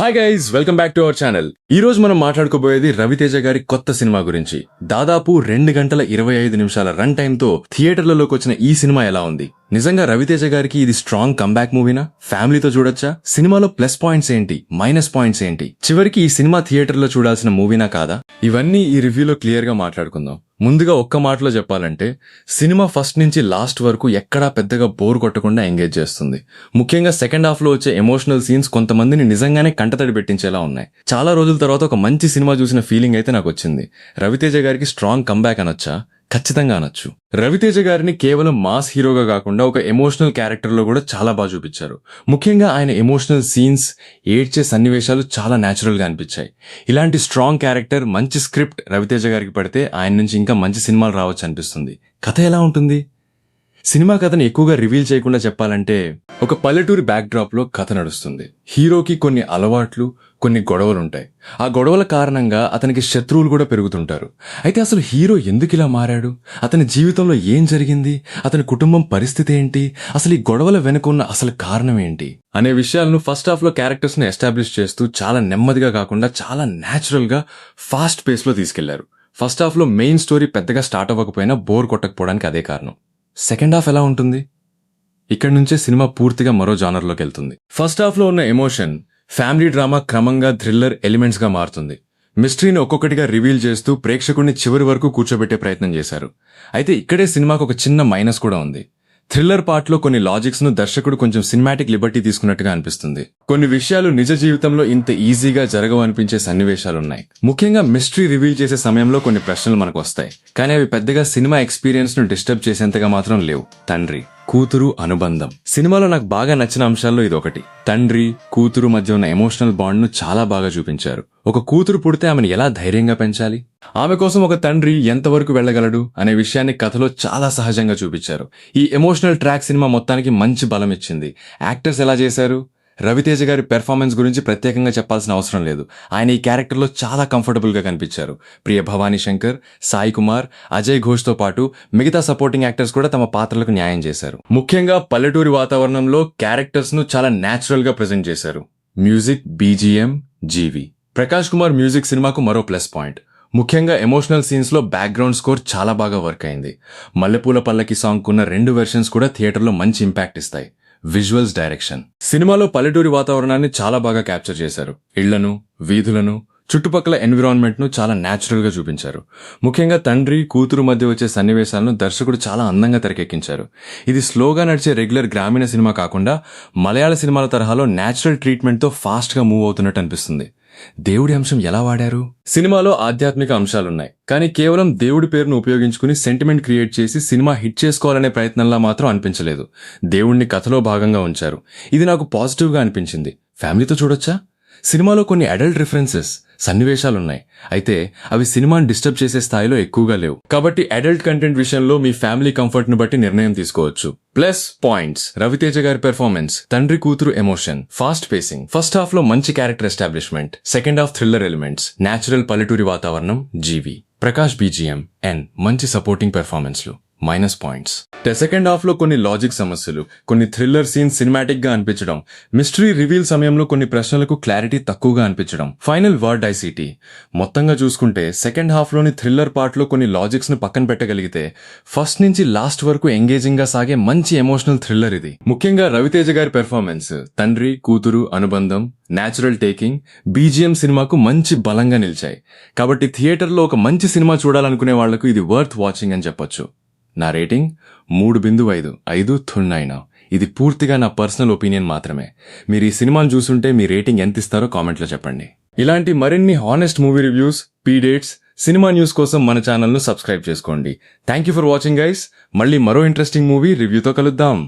Hi guys, welcome back to our channel. ఈ రోజు మనం మాట్లాడుకోబోయేది రవితేజ గారి కొత్త సినిమా గురించి. దాదాపు 2 గంటల 25 నిమిషాల రన్ టైమ్ తో థియేటర్లలోకి వచ్చిన ఈ సినిమా ఎలా ఉంది? నిజంగా రవితేజ గారికి ఇది స్ట్రాంగ్ కంబ్యాక్ మూవీనా? ఫ్యామిలీతో చూడొచ్చా? సినిమాలో ప్లస్ పాయింట్స్ ఏంటి, మైనస్ పాయింట్స్ ఏంటి? చివరికి ఈ సినిమా థియేటర్లో చూడాల్సిన మూవీనా కాదా? ఇవన్నీ ఈ రివ్యూలో క్లియర్ గా మాట్లాడుకుందాం. ముందుగా ఒక్క మాటలో చెప్పాలంటే సినిమా ఫస్ట్ నుంచి లాస్ట్ వరకు ఎక్కడా పెద్దగా బోర్ కొట్టకుండా ఎంగేజ్ చేస్తుంది. ముఖ్యంగా సెకండ్ హాఫ్ లో వచ్చే ఎమోషనల్ సీన్స్ కొంతమందిని నిజంగానే కంటతడి పెట్టించేలా ఉన్నాయి. చాలా రోజుల తర్వాత ఒక మంచి సినిమా చూసిన ఫీలింగ్ అయితే నాకు వచ్చింది. రవితేజ గారికి స్ట్రాంగ్ కంబ్యాక్ అనొచ్చా? ఖచ్చితంగా అనొచ్చు. రవితేజ గారిని కేవలం మాస్ హీరోగా కాకుండా ఒక ఎమోషనల్ క్యారెక్టర్ లో కూడా చాలా బాగా చూపించారు. ముఖ్యంగా ఆయన ఎమోషనల్ సీన్స్, ఏడ్చే సన్నివేశాలు చాలా న్యాచురల్ గా అనిపించాయి. ఇలాంటి స్ట్రాంగ్ క్యారెక్టర్, మంచి స్క్రిప్ట్ రవితేజ గారికి పడితే ఆయన నుంచి ఇంకా మంచి సినిమాలు రావచ్చు అనిపిస్తుంది. కథ ఎలా ఉంటుంది? సినిమా కథను ఎక్కువగా రివీల్ చేయకుండా చెప్పాలంటే ఒక పల్లెటూరి బ్యాక్ డ్రాప్ లో కథ నడుస్తుంది. హీరోకి కొన్ని అలవాట్లు, కొన్ని గొడవలుంటాయి. ఆ గొడవల కారణంగా అతనికి శత్రువులు కూడా పెరుగుతుంటారు. అయితే అసలు హీరో ఎందుకు ఇలా మారాడు? అతని జీవితంలో ఏం జరిగింది? అతని కుటుంబం పరిస్థితి ఏంటి? అసలు ఈ గొడవల వెనుక ఉన్న అసలు కారణం ఏంటి అనే విషయాలను ఫస్ట్ హాఫ్ లో క్యారెక్టర్స్ ని ఎస్టాబ్లిష్ చేస్తూ చాలా నెమ్మదిగా కాకుండా చాలా న్యాచురల్ గా ఫాస్ట్ పేస్ లో తీసుకెళ్లారు. ఫస్ట్ హాఫ్ లో మెయిన్ స్టోరీ పెద్దగా స్టార్ట్ అవ్వకపోయినా బోర్ కొట్టకపోవడానికి అదే కారణం. సెకండ్ హాఫ్ ఎలా ఉంటుంది? ఇక్కడ నుంచే సినిమా పూర్తిగా మరో జానర్లోకి వెళ్తుంది. ఫస్ట్ హాఫ్ లో ఉన్న ఎమోషన్, ఫ్యామిలీ డ్రామా క్రమంగా థ్రిల్లర్ ఎలిమెంట్స్ గా మారుతుంది. మిస్టరీని ఒక్కొక్కటిగా రివీల్ చేస్తూ ప్రేక్షకుడిని చివరి వరకు కూర్చోబెట్టే ప్రయత్నం చేశారు. అయితే ఇక్కడే సినిమాకు ఒక చిన్న మైనస్ కూడా ఉంది. థ్రిల్లర్ పార్ట్ లో కొన్ని లాజిక్స్ ను దర్శకుడు కొంచెం సినిమాటిక్ లిబర్టీ తీసుకున్నట్టుగా అనిపిస్తుంది. కొన్ని విషయాలు నిజ జీవితంలో ఇంత ఈజీగా జరగవు అనిపించే సన్నివేశాలున్నాయి. ముఖ్యంగా మిస్టరీ రివీల్ చేసే సమయంలో కొన్ని ప్రశ్నలు మనకు వస్తాయి, కానీ అవి పెద్దగా సినిమా ఎక్స్పీరియన్స్ ను డిస్టర్బ్ చేసేంతగా మాత్రం లేవు. తండ్రి కూతురు అనుబంధం సినిమాలో నాకు బాగా నచ్చిన అంశాల్లో ఇదొకటి. తండ్రి కూతురు మధ్య ఉన్న ఎమోషనల్ బాండ్ ను చాలా బాగా చూపించారు. ఒక కూతురు పుడితే ఆమెను ఎలా ధైర్యంగా పెంచాలి, ఆమె కోసం ఒక తండ్రి ఎంతవరకు వెళ్లగలడు అనే విషయాన్ని కథలో చాలా సహజంగా చూపించారు. ఈ ఎమోషనల్ ట్రాక్ సినిమా మొత్తానికి మంచి బలం ఇచ్చింది. యాక్టర్స్ ఎలా చేశారు? రవితేజ గారి పెర్ఫార్మెన్స్ గురించి ప్రత్యేకంగా చెప్పాల్సిన అవసరం లేదు. ఆయన ఈ క్యారెక్టర్లో చాలా కంఫర్టబుల్ గా కనిపించారు. ప్రియ భవానీ శంకర్, సాయి కుమార్, అజయ్ ఘోష్ తో పాటు మిగతా సపోర్టింగ్ యాక్టర్స్ కూడా తమ పాత్రలకు న్యాయం చేశారు. ముఖ్యంగా పల్లెటూరి వాతావరణంలో క్యారెక్టర్స్ ను చాలా న్యాచురల్ గా ప్రెజెంట్ చేశారు. మ్యూజిక్, బీజీఎం, జీవి ప్రకాష్ కుమార్ మ్యూజిక్ సినిమాకు మరో ప్లస్ పాయింట్. ముఖ్యంగా ఎమోషనల్ సీన్స్ లో బ్యాక్గ్రౌండ్ స్కోర్ చాలా బాగా వర్క్ అయింది. మల్లెపూల పల్లకి సాంగ్ కున్న 2 వెర్షన్స్ కూడా థియేటర్లో మంచి ఇంపాక్ట్ ఇస్తాయి. విజువల్స్, డైరెక్షన్ సినిమాలో పల్లెటూరి వాతావరణాన్ని చాలా బాగా క్యాప్చర్ చేశారు. ఇళ్లను, వీధులను, చుట్టుపక్కల ఎన్విరాన్మెంట్ ను చాలా న్యాచురల్ గా చూపించారు. ముఖ్యంగా తండ్రి కూతురు మధ్య వచ్చే సన్నివేశాలను దర్శకుడు చాలా అందంగా తెరకెక్కించారు. ఇది స్లోగా నడిచే రెగ్యులర్ గ్రామీణ సినిమా కాకుండా మలయాళ సినిమాల తరహాలో న్యాచురల్ ట్రీట్మెంట్ తో ఫాస్ట్ గా మూవ్ అవుతున్నట్టు అనిపిస్తుంది. దేవుడి అంశం ఎలా వాడారు? సినిమాలో ఆధ్యాత్మిక అంశాలున్నాయి, కానీ కేవలం దేవుడి పేరును ఉపయోగించుకుని సెంటిమెంట్ క్రియేట్ చేసి సినిమా హిట్ చేసుకోవాలనే ప్రయత్నంలా మాత్రం అనిపించలేదు. దేవుణ్ణి కథలో భాగంగా ఉంచారు. ఇది నాకు పాజిటివ్ గా అనిపించింది. ఫ్యామిలీతో చూడొచ్చా? సినిమాలో కొన్ని అడల్ట్ రిఫరెన్సెస్, సన్నివేశాలున్నాయి, అయితే అవి సినిమాని డిస్టర్బ్ చేసే స్థాయిలో ఎక్కువగా లేవు. కాబట్టి అడల్ట్ కంటెంట్ విషయంలో మీ ఫ్యామిలీ కంఫర్ట్ ను బట్టి నిర్ణయం తీసుకోవచ్చు. ప్లస్ పాయింట్స్: రవితేజ గారి పెర్ఫార్మెన్స్, తండ్రి కూతురు emotion, fast pacing, first half లో మంచి character establishment, second half thriller elements, natural పల్లెటూరి వాతావరణం, జీవి ప్రకాష్ బీజీఎం అండ్ మంచి సపోర్టింగ్ పెర్ఫార్మెన్స్లు. మైనస్ పాయింట్స్: సెకండ్ హాఫ్ లో కొన్ని లాజిక్ సమస్యలు, కొన్ని థ్రిల్లర్ సీన్స్ సినిమాటిక్ గా అనిపించడం, మిస్టరీ రివీల్ సమయంలో కొన్ని ప్రశ్నలకు క్లారిటీ తక్కువగా అనిపించడం. Final word ICT. మొత్తంగా చూసుకుంటే సెకండ్ హాఫ్ లోని థ్రిల్లర్ పార్ట్ లో కొన్ని లాజిక్స్ ను పక్కన పెట్టగలిగితే ఫస్ట్ నుంచి లాస్ట్ వరకు ఎంగేజింగ్ గా సాగే మంచి ఎమోషనల్ థ్రిల్లర్ ఇది. ముఖ్యంగా రవితేజ గారి పెర్ఫార్మెన్స్, తండ్రి కూతురు అనుబంధం, న్యాచురల్ టేకింగ్, బీజీఎం సినిమాకు మంచి బలంగా నిలిచాయి. కాబట్టి థియేటర్లో ఒక మంచి సినిమా చూడాలనుకునే వాళ్లకు ఇది వర్త్ వాచింగ్ అని చెప్పొచ్చు. నా రేటింగ్ 3.5, 5/9. ఇది పూర్తిగా నా పర్సనల్ ఒపీనియన్ మాత్రమే. మీరు ఈ సినిమాను చూసుంటే మీ రేటింగ్ ఎంత ఇస్తారో కామెంట్లో చెప్పండి. ఇలాంటి మరిన్ని honest movie reviews, updates, cinema news కోసం మన ఛానల్ను సబ్స్క్రైబ్ చేసుకోండి. Thank you for watching guys. మళ్ళీ మరో ఇంట్రెస్టింగ్ మూవీ రివ్యూతో కలుద్దాం.